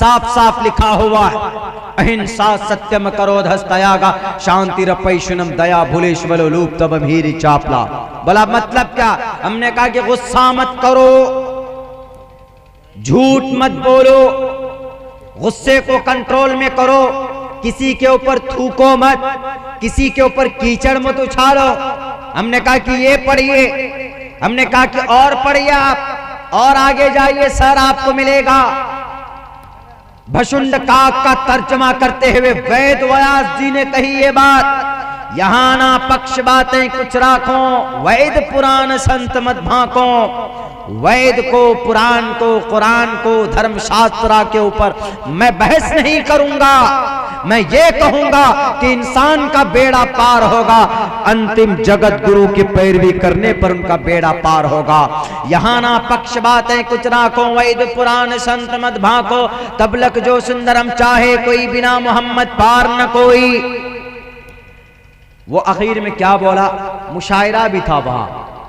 साफ साफ लिखा हुआ है, अहिंसा सत्यम करो धस्तयागा शांति रपैशुनम दया भूलेश्वलो लूप तब भीरी चापला। बोला मतलब क्या? हमने कहा कि गुस्सा मत करो, झूठ मत बोलो, गुस्से को कंट्रोल में करो, किसी के ऊपर थूको मत, किसी के ऊपर कीचड़ मत उछालो। हमने कहा कि ये पढ़िए, हमने कहा कि और पढ़िए आप, और आगे जाइए सर आपको मिलेगा। भशुंड काक का तर्जमा करते हुए वेद व्यास जी ने कही ये बात, यहां ना पक्ष बातें कुछ राखो, वैद पुराण संत मत भाको। वैद को, पुराण को, कुरान को, धर्मशास्त्र के ऊपर मैं बहस नहीं करूंगा। मैं ये कहूंगा कि इंसान का बेड़ा पार होगा, अंतिम जगत गुरु की पैरवी करने पर उनका बेड़ा पार होगा। यहां ना पक्ष बातें कुछ राखो, वैद पुराण संत मत भाको। तबलक जो सुंदरम चाहे कोई, बिना मोहम्मद पार न कोई। वो आखिर में क्या बोला? मुशायरा भी था वहां,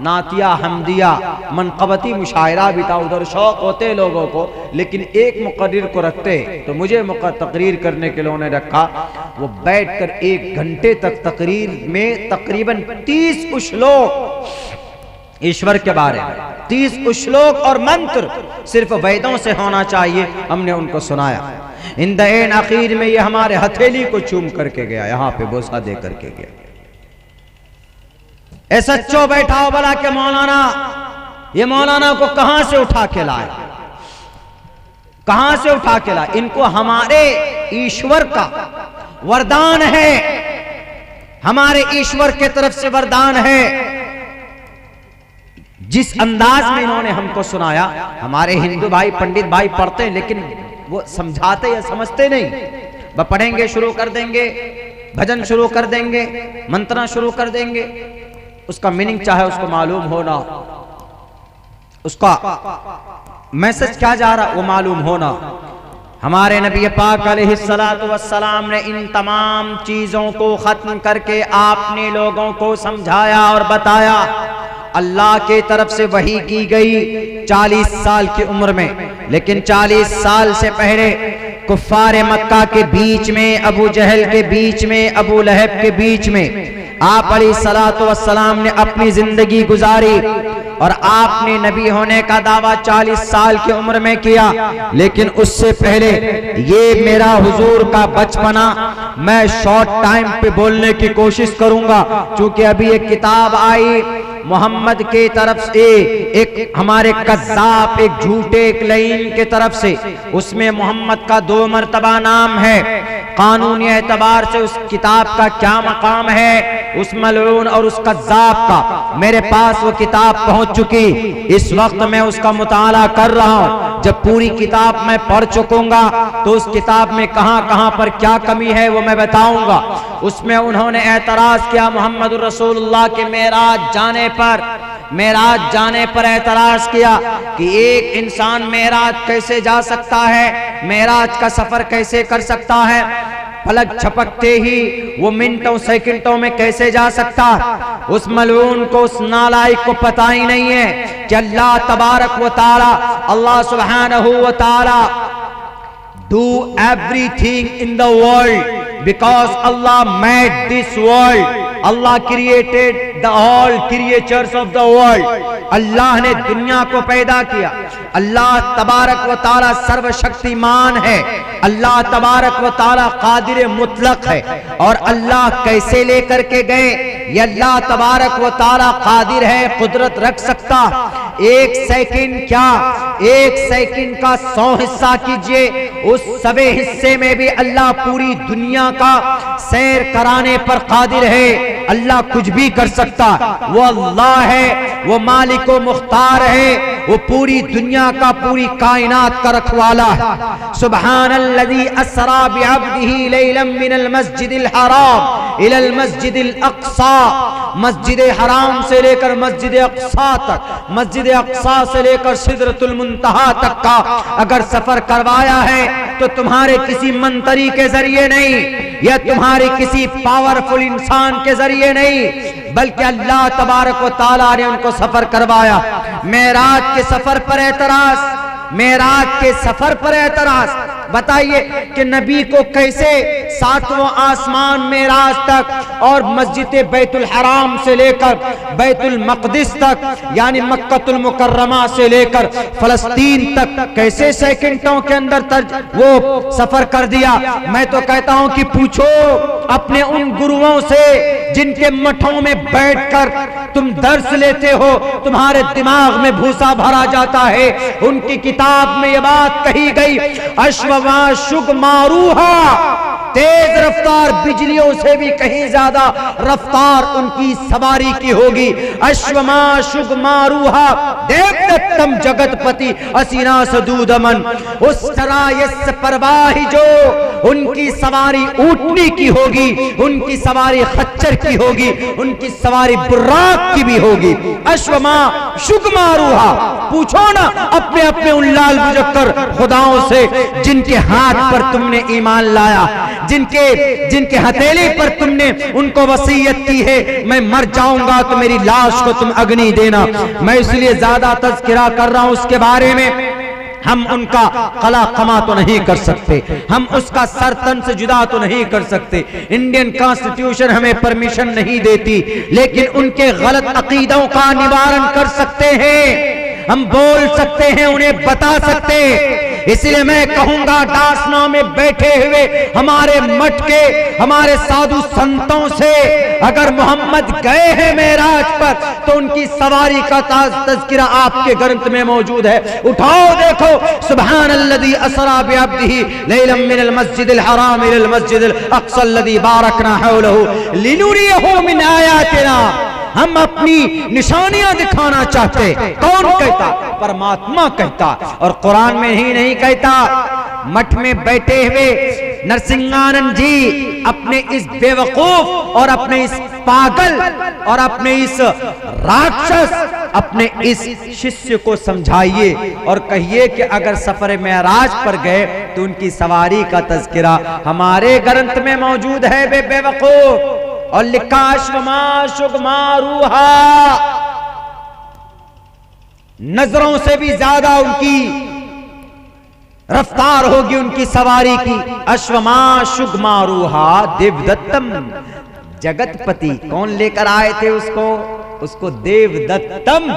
नातिया हमदिया मनकबती मुशायरा भी था। उधर शौक होते लोगों को, लेकिन एक मुकर्रिर को रखते तो मुझे तकरीर करने के लिए उन्होंने रखा। वो बैठकर 1 घंटे तक तकरीर में तकरीबन 30 श्लोक ईश्वर के बारे में, 30 श्लोक और मंत्र सिर्फ वेदों से होना चाहिए, हमने उनको सुनाया। इन एन आखिर में ये हमारे हथेली को चूम करके गया, यहां पे बोसा दे करके गया। सच्चो बैठा हो बोला कि मौलाना, ये मौलाना को कहां से उठा के लाए, कहां से उठा के लाए? इनको हमारे ईश्वर का वरदान है, हमारे ईश्वर के तरफ से वरदान है। जिस अंदाज में इन्होंने हमको सुनाया, हमारे हिंदू भाई पंडित भाई पढ़ते हैं, लेकिन वो समझाते या समझते नहीं। वह पढ़ेंगे, शुरू कर देंगे, भजन शुरू कर देंगे, मंत्रा शुरू कर देंगे, उसका मीनिंग चाहे उसको मालूम होना, उसका मैसेज क्या जा रहा वो मालूम होना। हमारे नबी पाक अलैहिस्सलातु वस्सलाम ने इन तमाम चीजों को खत्म करके आपने लोगों को समझाया और बताया। अल्लाह के तरफ से वही की गई 40 साल की उम्र में, लेकिन 40 साल से पहले कुफ्फारे मक्का के बीच में, अबू जहल के बीच में, अबू लहब के बीच में आप अलैहिस्सलातु वस्सलाम ने अपनी जिंदगी गुजारी और आपने नबी होने का दावा 40 साल की उम्र में किया। लेकिन उससे पहले ये मेरा हुजूर का बचपना मैं शॉर्ट टाइम पे बोलने की कोशिश करूंगा, क्योंकि अभी एक किताब आई मोहम्मद के तरफ से, एक हमारे कज़्ज़ाब, एक झूठे, एक लईन के तरफ से। उसमें मोहम्मद का 2 मर्तबा नाम है। कानूनी एतबार से उस किताब का क्या मकाम है, उस मलऊन और उस कज़्ज़ाब का, मेरे पास वो किताब पहुंच चुकी। इस वक्त मैं उसका मुताला कर रहा हूं। जब पूरी किताब मैं पढ़ चुकूंगा तो उस किताब में कहां कहां पर क्या कमी है वो मैं बताऊंगा। उसमें उन्होंने एतराज किया मोहम्मद रसूलुल्लाह के मेराज जाने पर एतराज किया कि एक इंसान मेराज कैसे जा सकता है, मेराज का सफर कैसे कर सकता है, पलक झपकते ही वो मिनटों सेकंडों में कैसे जा सकता। उस मलऊन को, उस नालायक को पता ही नहीं है कि अल्लाह तबारक व तआला, अल्लाह सुब्हानहू व तआला do everything in the world because Allah made this world. Allah created the all creatures of the world. अल्लाह ने दुनिया को पैदा किया। अल्लाह तबारक व तआला सर्वशक्तिमान है। अल्लाह तबारक व तआला कादिर मुतलक है। और अल्लाह कैसे लेकर के गए, ये अल्लाह तबारक व तआला कादिर है, कुदरत रख सकता। 1 सेकंड क्या, 1 सेकंड का 100 हिस्सा कीजिए, उस सबे हिस्से में भी अल्लाह पूरी दुनिया का सैर कराने पर कादिर है। अल्लाह कुछ भी कर सकता। वो अल्लाह है, वो मालिक व मुख्तार है, वो पूरी दुनिया का, पूरी कायनात का रखवाला है। सुब्हानल्लज़ी अस्रा बिअब्दिही लैलन मिनल मस्जिदिल हराम इलल मस्जिदिल अक़सा। मस्जिद हराम से लेकर मस्जिद अक़सा तक, मस्जिद अक़सा से लेकर सिदरतुल मुंतहा तक का अगर सफर करवाया है तो तुम्हारे किसी मंतरी के जरिए नहीं, या तुम्हारे किसी पावरफुल इंसान के जरिए नहीं, बल्कि अल्लाह तबारक व तआला ने उनको सफर करवाया। मेराज के सफर पर एतराज, मेराज के सफर पर एतराज। बताइए कि नबी को कैसे 7वां आसमान मेराज तक और मस्जिद बैतुल हराम से लेकर बैतुल मक़दिस तक यानी मक्कतुल मुकर्रमा से लेकर फलस्तीन तक कैसे सेकंडों के अंदर वो सफर कर दिया। मैं तो कहता हूं कि पूछो अपने उन गुरुओं से जिनके मठों में बैठकर तुम दर्स लेते हो, तुम्हारे दिमाग में भूसा भरा जाता है। उनकी किताब में यह बात कही गई, अश्वमा शुग मारूहा, तेज रफ्तार बिजलियों से भी कहीं ज्यादा रफ्तार उनकी सवारी की होगी। अश्वमा शुग मारूहा देवदत्तम जगतपति असीना सदूदमन, उस तरह यस परवाही जो उनकी सवारी ऊँटनी की होगी, उनकी सवारी खच्चर की होगी, उनकी सवारी बुर्राक की भी होगी। अश्वमा शुग मारूहा, पूछो ना अपने अपने उन लाल मुजक्कर खुदाओं से जिनके हाथ पर तुमने ईमान लाया, जिनके हथेली पर तुमने उनको वसीयत की है, मैं मर जाऊंगा तो मेरी लाश को तुम अग्नि देना। मैं इसलिए ज्यादा तज़किरा कर रहा हूं उसके बारे में। हम उनका कला कमा तो नहीं कर सकते, हम उसका सर तन से जुदा तो नहीं कर सकते, इंडियन कॉन्स्टिट्यूशन हमें परमिशन नहीं देती, लेकिन उनके गलत अकीदों का निवारण कर सकते हैं, हम बोल सकते हैं, उन्हें बता सकते हैं। इसलिए मैं कहूंगा दासना में बैठे हुए हमारे मठ के हमारे साधु संतों से, अगर मोहम्मद गए हैं मेराज पर तो उनकी सवारी का तज़किरा आपके ग्रंथ में मौजूद है। उठाओ देखो, सुब्हानल्लज़ी असरा बिअब्दिही लैलन मिनल मस्जिदिल हराम इलल मस्जिदिल अक़्सल्लज़ी बारकना हौलहु लिनुरियहु मिन आयातिना। हम अपनी निशानियां दिखाना चाहते, कौन कहता? परमात्मा कहता, और कुरान में ही नहीं कहता। मठ में बैठे हुए नरसिंहानंद जी अपने इस बेवकूफ और अपने इस पागल और अपने इस राक्षस अपने इस शिष्य को समझाइए और कहिए कि अगर सफर मेराज पर गए तो उनकी सवारी का तज़किरा हमारे ग्रंथ में मौजूद है। वे बेवकूफ, और लिखा अश्वमा शुग मारूहा, नजरों से भी ज्यादा उनकी रफ्तार होगी उनकी सवारी की। अश्वमा शुग मारूहा देवदत्तम जगतपति, कौन लेकर आए थे उसको देवदत्तम,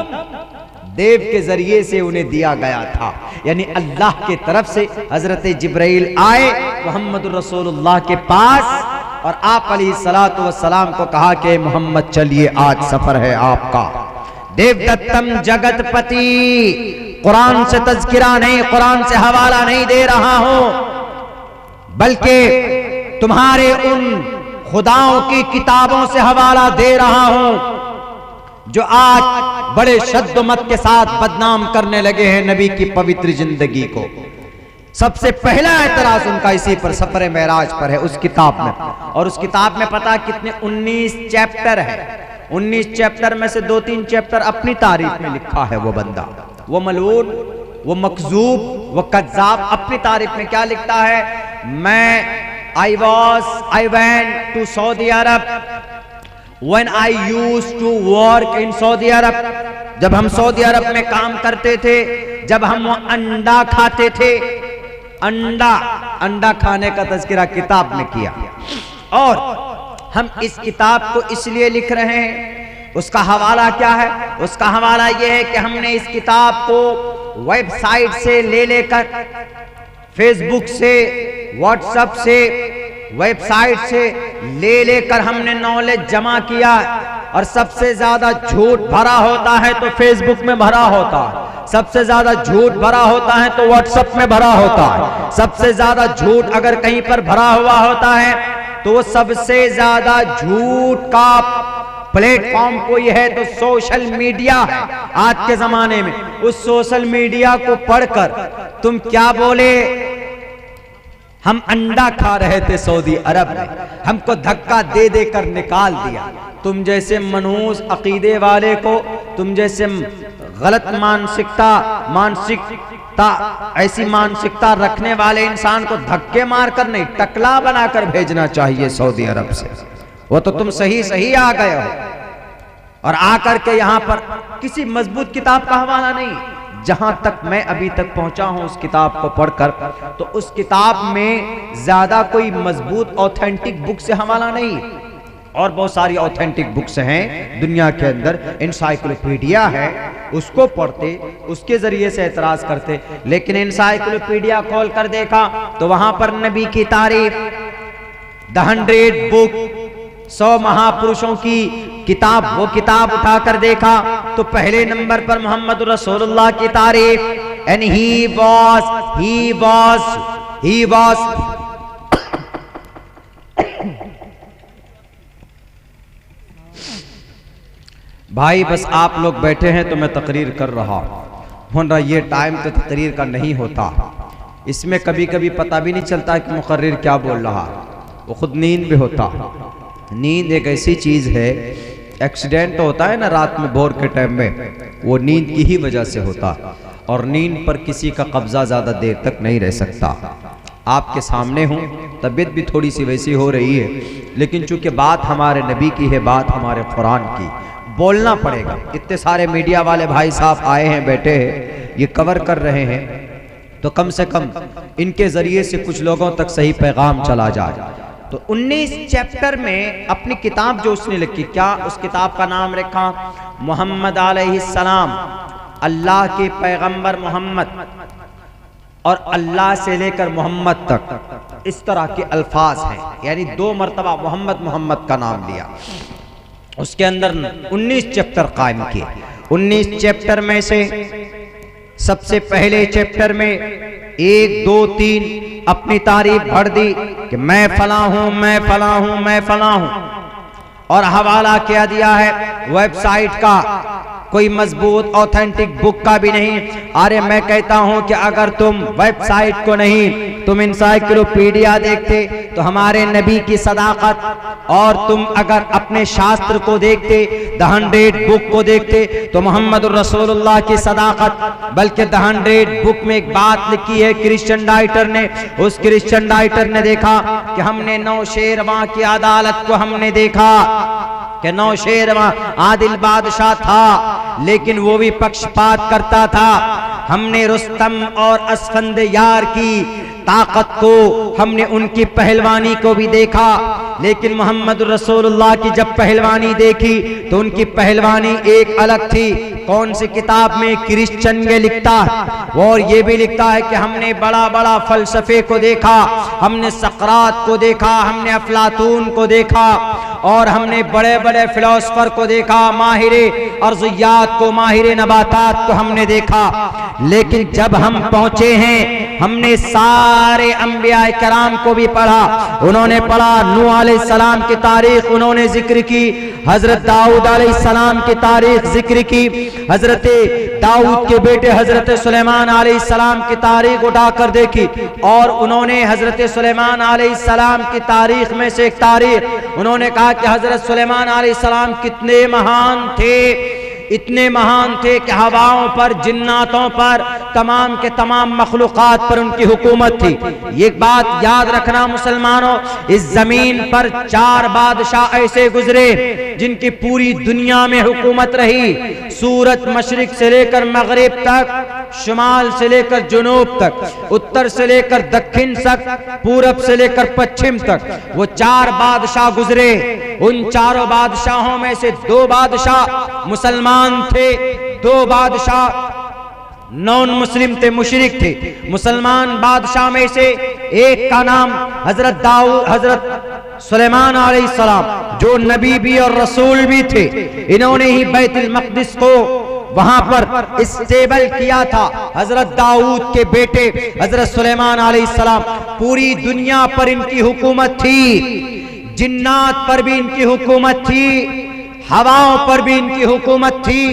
देव के जरिए से उन्हें दिया गया था, यानी अल्लाह के तरफ से हजरत जिब्राइल आए मोहम्मद रसूलुल्लाह के पास और आप अलैहिस्सलातु वस्सलाम को कहा कि मोहम्मद चलिए आज सफर है आपका। देवदत्तम जगतपति, कुरान से तज़किरा नहीं, कुरान से हवाला नहीं दे रहा हूं, बल्कि तुम्हारे उन खुदाओं की किताबों से हवाला दे रहा हूं जो आज बड़े शद्दमत के साथ बदनाम करने लगे हैं नबी की पवित्र जिंदगी को। सबसे पहला एतराज उनका इसी पर सफर मेराज पर है, उस किताब में। और उस किताब में पता कितने 19 चैप्टर है। 19 चैप्टर में से 2-3 चैप्टर अपनी तारीफ में लिखा है वो बंदा, वो मलून, वो मकजूब, वो कज्जाब। अपनी तारीफ में क्या लिखता है? I went to Saudi Arab when I used to work in Saudi Arab। जब हम सऊदी अरब में काम करते थे, जब हम अंडा खाते थे, अंडा खाने का तज़किरा किताब में किया। और हम इस किताब को इसलिए लिख रहे हैं, उसका हवाला क्या है? उसका हवाला यह है कि हमने इस किताब को वेबसाइट से लेकर, फेसबुक से, व्हाट्सएप से, वेबसाइट से लेकर हमने नॉलेज जमा किया। और सबसे ज्यादा झूठ भरा होता है तो फेसबुक में भरा होता है, सबसे ज्यादा झूठ भरा होता है तो व्हाट्सएप में भरा होता है, सबसे ज्यादा झूठ अगर कहीं पर भरा हुआ होता है तो सबसे ज्यादा झूठ का प्लेटफॉर्म कोई है तो सोशल मीडिया है आज के जमाने में। उस सोशल मीडिया को पढ़कर तुम क्या बोले? हम अंडा खा रहे थे सऊदी अरब में, हमको धक्का दे देकर निकाल दिया। तुम जैसे मनहूस अकीदे वाले को, तुम जैसे गलत मानसिकता ऐसी मानसिकता रखने वाले इंसान को धक्के मारकर नहीं, टकला बनाकर भेजना चाहिए सऊदी अरब से। वो तो तुम सही आ गए हो और आकर के यहां पर किसी मजबूत किताब का हवाला नहीं, जहां तक मैं अभी तक पहुंचा हूं उस किताब को पढ़कर, तो उस किताब में ज्यादा कोई मजबूत ऑथेंटिक बुक से हवाला नहीं। और बहुत सारी ऑथेंटिक बुक्स हैं दुनिया के अंदर, इंसाइक्लोपीडिया है, उसको पढ़ते, उसके जरिए से एतराज करते। लेकिन इंसाइक्लोपीडिया खोल कर देखा तो वहां पर नबी की तारीफ, द 100 बुक, 100 महापुरुषों की किताब, वो किताब उठाकर देखा तो पहले नंबर पर मोहम्मद रसूलुल्लाह की तारीफ, एंड ही वाज भाई बस आप लोग बैठे हैं तो मैं तकरीर कर रहा हूं। ये टाइम तो तकरीर का नहीं होता, इसमें कभी कभी पता भी नहीं चलता कि मुकर्रिर क्या बोल रहा, वो खुद नींद में होता। नींद एक ऐसी चीज है, एक्सीडेंट होता है ना रात में भोर के टाइम में, वो नींद की ही वजह से होता। और नींद पर किसी का कब्जा ज्यादा देर तक नहीं रह सकता। आपके सामने हूँ, तबीयत भी थोड़ी सी वैसी हो रही है, लेकिन चूंकि बात हमारे नबी की है, बात हमारे कुरान की, बोलना पड़ेगा। इतने सारे मीडिया वाले भाई साहब आए हैं, बैठे हैं, ये कवर कर रहे हैं, तो कम से कम इनके जरिए से कुछ लोगों तक सही पैगाम चला जाए। तो 19 चैप्टर में अपनी किताब जो उसने लिखी, क्या उस किताब का नाम रखा? मोहम्मद अलैहिस्सलाम, अल्लाह के पैगंबर मोहम्मद, और अल्लाह से लेकर मोहम्मद तक, इस तरह के अल्फाज हैं, यानी 2 मरतबा मोहम्मद का नाम लिया। उसके अंदर 19 चैप्टर कायम किए। 19 चैप्टर में से सबसे पहले चैप्टर में 1, 2, 3 अपनी तारीफ भर दी कि मैं फला हूं, मैं फला हूं, मैं फला हूं, और हवाला क्या दिया है वेबसाइट का, कोई मजबूत ऑथेंटिक बुक का भी नहीं। अरे मैं कहता हूं कि अगर तुम वेबसाइट को नहीं, तुम इंसाइक्लोपीडिया देखते तो हमारे नबी की सदाकत, और तुम अगर अपने शास्त्र को देखते, द 100 बुक को देखते, तो मोहम्मद रसूलुल्लाह की सदाकत। बल्कि द 100 बुक में एक बात लिखी है क्रिश्चियन राइटर ने, उस क्रिश्चियन राइटर ने देखा कि हमने नौशेरवां की अदालत को हमने देखा कि नौशेरवां आदिल बादशाह था, लेकिन वो भी पक्षपात करता था। हमने रुस्तम और अस्फंदयार की ताकत को, हमने उनकी पहलवानी को भी देखा, लेकिन मोहम्मद रसूलुल्लाह की जब पहलवानी देखी तो उनकी पहलवानी एक अलग थी। कौन सी किताब में? क्रिश्चियन ये लिखता है। और ये भी लिखता है कि हमने बड़ा बड़ा फलसफे को देखा, हमने सकरात को देखा, हमने अफलातून को देखा, और हमने बड़े बड़े फिलोसफर को देखा, माहिरे अर्ज़ियात को, माहिरे नबातात को हमने देखा। लेकिन जब हम पहुंचे हैं, हमने सारे अंबिया कराम को भी पढ़ा। उन्होंने पढ़ा नूह अलैहिस्सलाम की तारीख उन्होंने जिक्र की, हजरत दाऊद अलैहिस्सलाम की तारीख जिक्र की, हजरत दाऊद के बेटे हजरत सुलेमान अलैहिस्सलाम की तारीख उठाकर देखी, और उन्होंने हजरत सुलेमान अलैहिस्सलाम की तारीख में से एक तारीख उन्होंने कहा कि हजरत सुलेमान अलैहिस्सलाम कितने महान थे, इतने महान थे कि हवाओं पर, जिन्नातों पर, तमाम के तमाम मखलूकात पर उनकी हुकूमत थी। ये बात याद रखना मुसलमानों, इस जमीन पर 4 बादशाह ऐसे गुजरे जिनकी पूरी दुनिया में हुकूमत रही। सूरज मशरिक से लेकर मगरिब तक, शुमाल से लेकर जुनूब तक, उत्तर से लेकर दक्षिण तक, पूरब से लेकर पश्चिम तक, वो 4 बादशाह गुजरे। उन 4 बादशाहों में से 2 बादशाह मुसलमान थे, 2 बादशाह नॉन मुस्लिम थे, मुशरिक थे। मुसलमान बादशाह में से एक का नाम हजरत दाऊद, हजरत सुलेमान अलैहिस्सलाम, जो नबी भी और रसूल भी थे। इन्होंने ही बैतुल मक़दिस को वहां पर स्टेबल किया था। हजरत दाऊद के बेटे हजरत सुलेमान अलैहिस्सलाम, पूरी दुनिया पर इनकी हुकूमत थी, जिन्नात पर भी इनकी हुकूमत थी, हवाओं पर भी इनकी हुकूमत थी,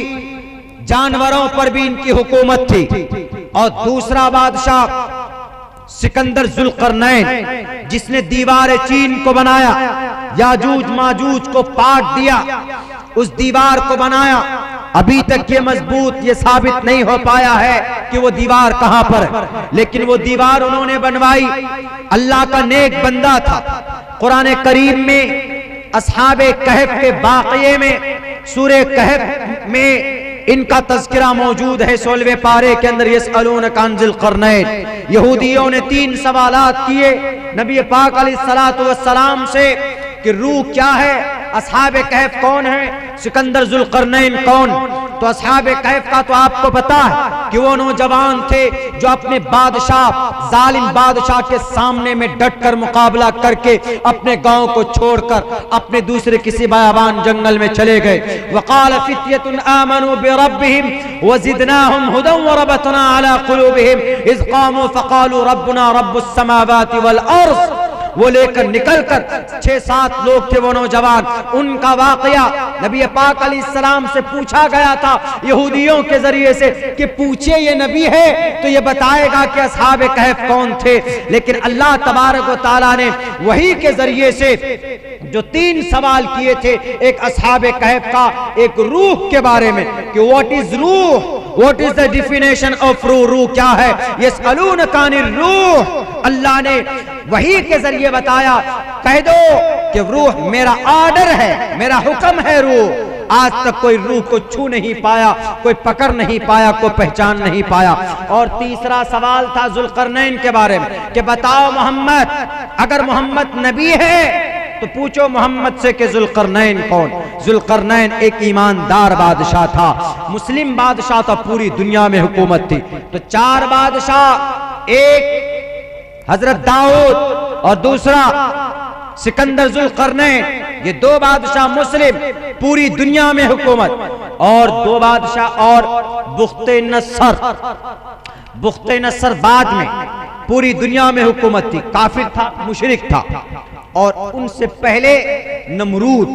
जानवरों पर भी इनकी हुकूमत थी। और दूसरा बादशाह सिकंदर जुल्करनैन, जिसने दीवार चीन को बनाया, याजूज माजूज को पाट दिया, उस दीवार को बनाया। अभी तक ये मजबूत, ये साबित नहीं हो पाया है कि वो दीवार कहां पर है, लेकिन वो दीवार उन्होंने बनवाई। अल्लाह का नेक बंदा था। कुरान करीम में अस्हाबे कहफ के वाक़ये में, सूरे कहफ में इनका तज़किरा मौजूद है 16वें पारे के अंदर। यसअलूनका अन ज़ुल्क़रनैन, यहूदियों ने 3 सवालात किए नबी पाक अलैहिस्सलातु वस्सलाम से कि रूह क्या है, असहाबे कहफ कौन है, सिकंदर ज़ुल्क़रनैन कौन। तो असहाबे कहफ का तो आपको पता है कि वो नौजवान थे जो अपने बादशाह, जालिम बादशाह के सामने में डट कर मुकाबला करके अपने गांव को छोड़कर अपने दूसरे किसी बयाबान जंगल में चले गए। वक़ाल फ़ित्यतुन आमनू बिरब्बिहिम वज़िदनाहुम हुदन वरबतना अला क़ुलूबिहिम इज़ क़ामू फ़क़ालू रब्बुना रब्बुस समावाति वल अर्ज़। वो लेकर निकलकर 6-7 लोग थे वो नौजवान। उनका वाकया नबी पाक अलैहिस्सलाम से पूछा गया था यहूदियों के जरिए से कि पूछे ये नबी है तो ये बताएगा कि असहाबे कहफ कौन थे। लेकिन अल्लाह तबारक व तआला ने वही के जरिए से जो 3 सवाल किए थे, एक असहाबे कहफ का, एक रूह के बारे में कि व्हाट इज रूह, what is the definition of रूह, रूह क्या है। यसअलूनका अनिर रूह, अल्लाह ने वही के जरिए बताया, कह दो कि रूह मेरा ऑर्डर है, मेरा हुक्म है रूह। आज तक कोई रूह को छू नहीं पाया, कोई पकड़ नहीं पाया, कोई पहचान नहीं पाया। और तीसरा सवाल था ज़ुल्क़रनैन के बारे में कि बताओ मोहम्मद, अगर मोहम्मद नबी है तो पूछो मोहम्मद से कि ज़ुल्क़रनैन कौन। ज़ुल्क़रनैन एक ईमानदार बादशाह था, मुस्लिम बादशाह था, पूरी दुनिया में हुकूमत थी। तो 4 बादशाह, एक हजरत दाऊद और दूसरा सिकंदर ज़ुल्क़रनैन, ये 2 बादशाह मुस्लिम, पूरी दुनिया में हुकूमत। और 2 बादशाह और बुख्ते नसर बाद में पूरी दुनिया में हुकूमत थी, काफिर था, मुशरिक था। और उनसे पहले नमरूद,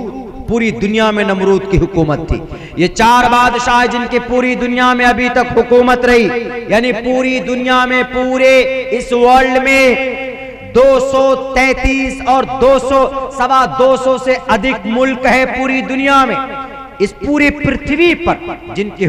पूरी दुनिया में नमरूद की हुकूमत थी। ये 4 बादशाह जिनकी पूरी दुनिया में अभी तक हुकूमत रही, यानी पूरी दुनिया में, पूरे इस वर्ल्ड में 233 और 200 से अधिक मुल्क है पूरी दुनिया में, इस पूरी पृथ्वी पर जिनकी